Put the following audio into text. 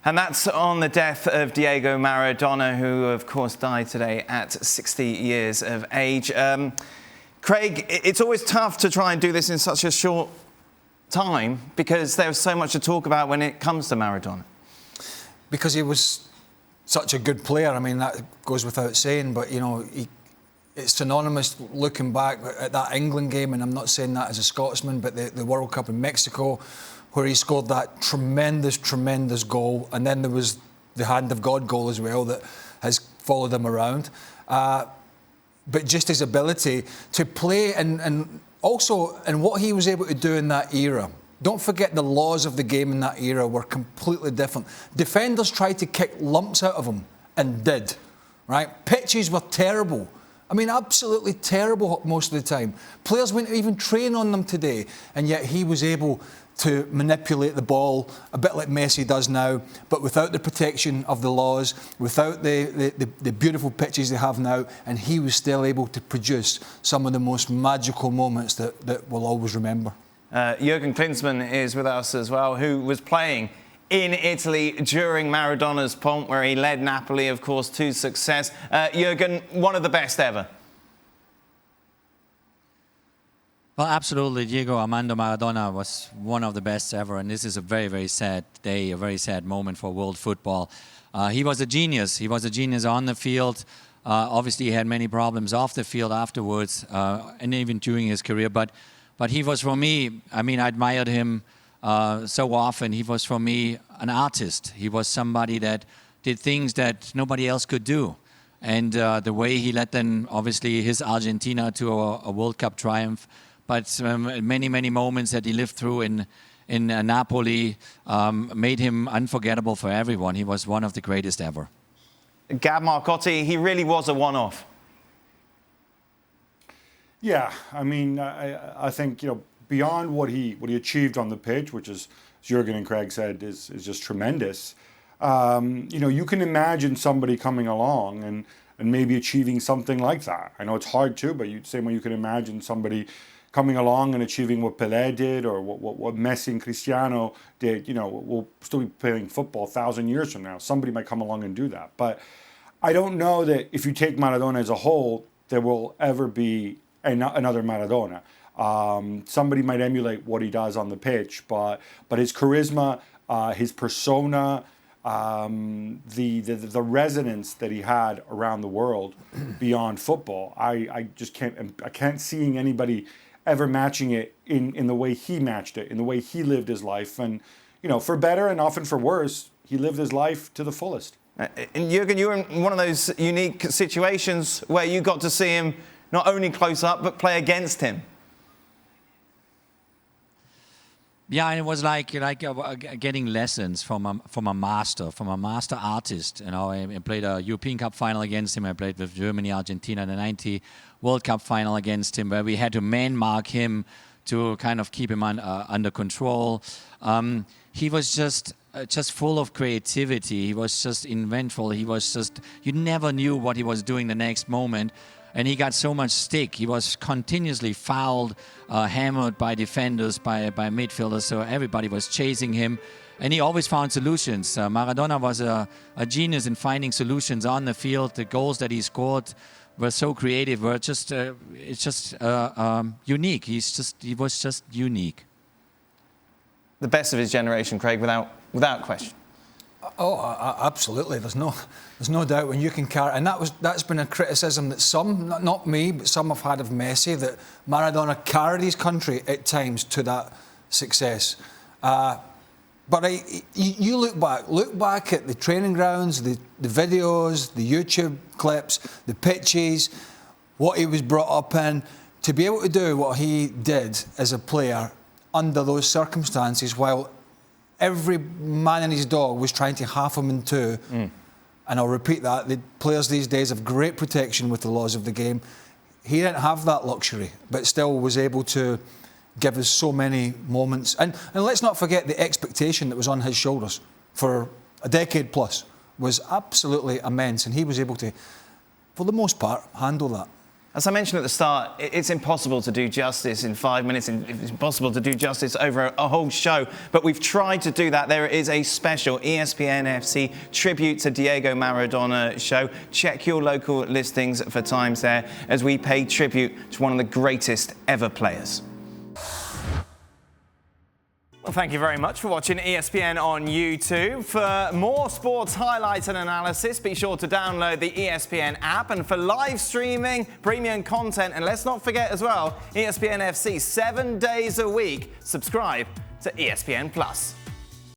And that's on the death of Diego Maradona, who, of course, died today at 60 years of age. Craig, it's always tough to try and do this in such a short time because there's so much to talk about when it comes to Maradona. Because he was such a good player. I mean, that goes without saying, but, you know, it's synonymous looking back at that England game, and I'm not saying that as a Scotsman, but the World Cup in Mexico, where he scored that tremendous goal, and then there was the Hand of God goal as well that has followed him around. But just his ability to play and also what he was able to do in that era. Don't forget the laws of the game in that era were completely different. Defenders tried to kick lumps out of him and did, right? Pitches were terrible. I mean, absolutely terrible most of the time. Players wouldn't even train on them today, and yet he was able to manipulate the ball a bit like Messi does now, but without the protection of the laws, without the beautiful pitches they have now, and he was still able to produce some of the most magical moments that we'll always remember. Jurgen Klinsmann is with us as well, who was playing in Italy during Maradona's pomp, where he led Napoli, of course, to success. Jurgen, one of the best ever. Well, absolutely. Diego Armando Maradona was one of the best ever, and this is a very sad day, a very sad moment for world football. He was a genius. He was a genius on the field. Obviously, he had many problems off the field afterwards, and even during his career. But he was, for me, I mean, I admired him so often. He was, for me, an artist. He was somebody that did things that nobody else could do. And the way he led then, obviously, his Argentina to a World Cup triumph, but many moments that he lived through in Napoli made him unforgettable for everyone. He was one of the greatest ever. Gab Marcotti, he really was a one-off. Yeah, I mean, I think, you know, beyond what he achieved on the pitch, which is, as Jurgen and Craig said, is just tremendous. You know, you can imagine somebody coming along and maybe achieving something like that. I know it's hard to, but same way you can imagine somebody coming along and achieving what Pelé did or what Messi and Cristiano did. You know, we'll still be playing football 1,000 years from now. Somebody might come along and do that. But I don't know that if you take Maradona as a whole, there will ever be another Maradona. Somebody might emulate what he does on the pitch, but his charisma, his persona, the resonance that he had around the world beyond football, I can't see anybody ever matching it in the way he matched it, in the way he lived his life. And, you know, for better and often for worse, he lived his life to the fullest. And Jurgen, you were in one of those unique situations where you got to see him not only close up, but play against him. Yeah, and it was like getting lessons from a master artist. You know, I played a European Cup final against him. I played with Germany, Argentina in the '90 World Cup final against him, where we had to man mark him to kind of keep him under control. He was just full of creativity. He was just inventful. He was just, you never knew what he was doing the next moment. And he got so much stick. He was continuously fouled, hammered by defenders, by midfielders. So everybody was chasing him. And he always found solutions. Maradona was a genius in finding solutions on the field. The goals that he scored were so creative. It's just unique. He was just unique. The best of his generation, Craig, without question. Oh, absolutely. There's no doubt when you can carry, and that's been a criticism that some, not me, but some have had of Messi, that Maradona carried his country at times to that success. But you look back at the training grounds, the videos, the YouTube clips, the pitches, what he was brought up in, to be able to do what he did as a player under those circumstances, while every man and his dog was trying to half him in two. And I'll repeat that, the players these days have great protection with the laws of the game. He didn't have that luxury, but still was able to give us so many moments. And let's not forget the expectation that was on his shoulders for a decade plus was absolutely immense, and he was able to, for the most part, handle that. As I mentioned at the start, it's impossible to do justice in 5 minutes. It's impossible to do justice over a whole show, but we've tried to do that. There is a special ESPN FC tribute to Diego Maradona show. Check your local listings for times there as we pay tribute to one of the greatest ever players. Well, thank you very much for watching ESPN on YouTube. For more sports highlights and analysis, be sure to download the ESPN app. And for live streaming, premium content, and let's not forget as well, ESPN FC 7 days a week, subscribe to ESPN+.